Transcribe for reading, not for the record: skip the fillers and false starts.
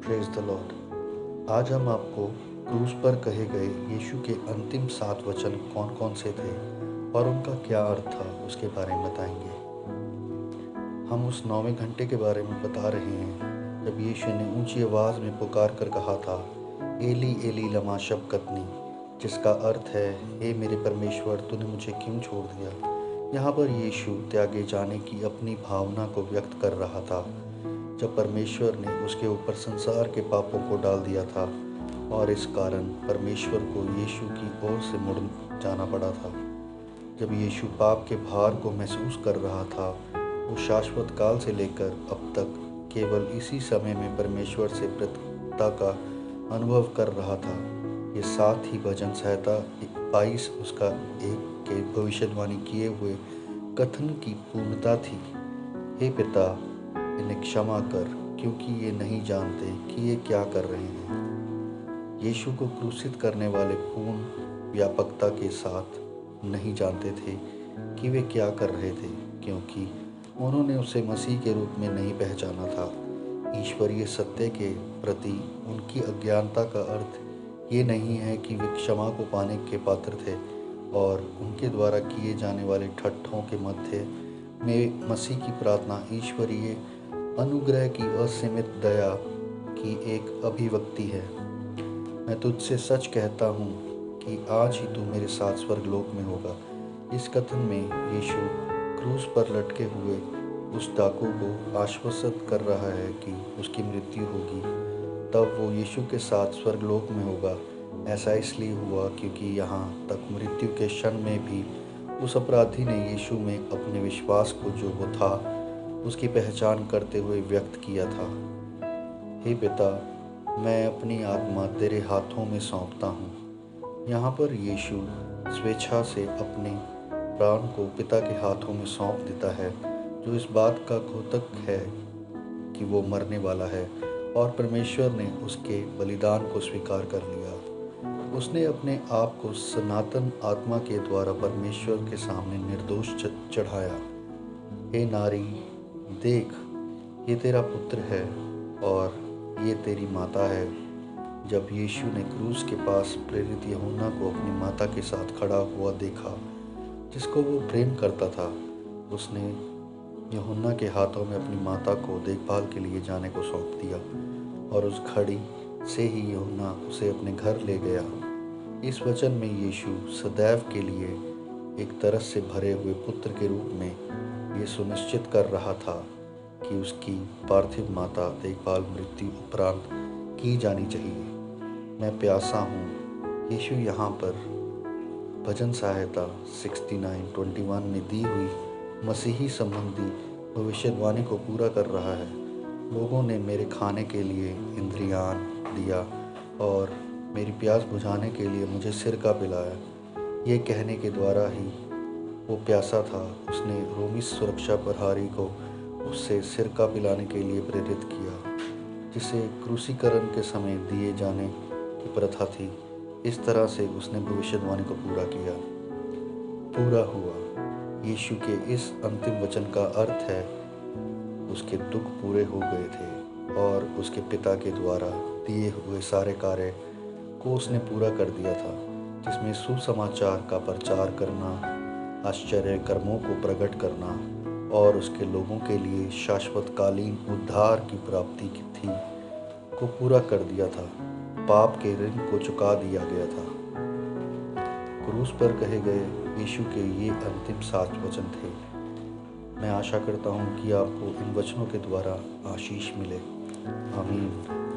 Praise the Lord. आज हम आपको क्रूस पर कहे गए यीशु के अंतिम 7 वचन कौन कौन से थे और उनका क्या अर्थ था उसके बारे में बताएंगे। हम उस 9वें घंटे के बारे में बता रहे हैं जब यीशु ने ऊंची आवाज़ में पुकार कर कहा था, एली एली लमा शबक्तनी, जिसका अर्थ है, हे मेरे परमेश्वर तूने मुझे क्यों छोड़ दिया। यहाँ पर यीशु त्यागे जाने की अपनी भावना को व्यक्त कर रहा था जब परमेश्वर ने उसके ऊपर संसार के पापों को डाल दिया था और इस कारण परमेश्वर को यीशु की ओर से मुड़ जाना पड़ा था। जब यीशु पाप के भार को महसूस कर रहा था, वो शाश्वत काल से लेकर अब तक केवल इसी समय में परमेश्वर से पृथकता का अनुभव कर रहा था। ये साथ ही भजन संहिता 22 उसका एक के भविष्यवाणी किए हुए कथन की पूर्णता थी। हे पिता, इन्हें क्षमा कर, क्योंकि ये नहीं जानते कि ये क्या कर रहे हैं। यीशु को क्रूसित करने वाले पूर्ण व्यापकता के साथ नहीं जानते थे कि वे क्या कर रहे थे, क्योंकि उन्होंने उसे मसीह के रूप में नहीं पहचाना था। ईश्वरीय सत्य के प्रति उनकी अज्ञानता का अर्थ ये नहीं है कि वे क्षमा को पाने के पात्र थे और उनके द्वारा किए जाने वाले ठट्ठों के मध्य में मसीह की प्रार्थना ईश्वरीय अनुग्रह की असीमित दया की एक अभिव्यक्ति है। मैं तुझसे सच कहता हूँ कि आज ही तू मेरे साथ स्वर्गलोक में होगा। इस कथन में यीशु क्रूस पर लटके हुए उस डाकू को आश्वस्त कर रहा है कि उसकी मृत्यु होगी, तब वो यीशु के साथ स्वर्गलोक में होगा। ऐसा इसलिए हुआ क्योंकि यहाँ तक मृत्यु के क्षण में भी उस अपराधी ने यीशु में अपने विश्वास को जो वो था उसकी पहचान करते हुए व्यक्त किया था। हे पिता, मैं अपनी आत्मा तेरे हाथों में सौंपता हूँ। यहाँ पर यीशु स्वेच्छा से अपने प्राण को पिता के हाथों में सौंप देता है, जो इस बात का द्योतक है कि वो मरने वाला है और परमेश्वर ने उसके बलिदान को स्वीकार कर लिया। उसने अपने आप को सनातन आत्मा के द्वारा परमेश्वर के सामने निर्दोष चढ़ाया। हे नारी, देख, ये तेरा पुत्र है और ये तेरी माता है। जब यीशु ने क्रूस के पास प्रेरित यूहन्ना को अपनी माता के साथ खड़ा हुआ देखा, जिसको वो प्रेम करता था, उसने यूहन्ना के हाथों में अपनी माता को देखभाल के लिए जाने को सौंप दिया और उस घड़ी से ही यूहन्ना उसे अपने घर ले गया। इस वचन में यीशु सदैव के लिए एक तरस से भरे हुए पुत्र के रूप में ये सुनिश्चित कर रहा था कि उसकी पार्थिव माता देखभाल मृत्यु उपरांत की जानी चाहिए। मैं प्यासा हूँ। यीशु यहाँ पर भजन संहिता 69:21 में दी हुई मसीही संबंधी भविष्यवाणी को पूरा कर रहा है। लोगों ने मेरे खाने के लिए इंद्रियान दिया और मेरी प्यास बुझाने के लिए मुझे सिरका पिलाया। ये कहने के द्वारा ही वो प्यासा था। उसने रोमी सुरक्षा प्रहरी को उससे सिरका पिलाने के लिए प्रेरित किया, जिसे क्रूसीकरण के समय दिए जाने की प्रथा थी। इस तरह से उसने भविष्यवाणी को पूरा किया। पूरा हुआ। यीशु के इस अंतिम वचन का अर्थ है, उसके दुख पूरे हो गए थे और उसके पिता के द्वारा दिए हुए सारे कार्य को उसने पूरा कर दिया था, जिसमें सुसमाचार का प्रचार करना, आश्चर्य कर्मों को प्रकट करना और उसके लोगों के लिए शाश्वतकालीन उद्धार की प्राप्ति की थी को पूरा कर दिया था। पाप के ऋण को चुका दिया गया था। क्रूस पर कहे गए यीशु के ये अंतिम 7 वचन थे। मैं आशा करता हूँ कि आपको इन वचनों के द्वारा आशीष मिले। आमीन।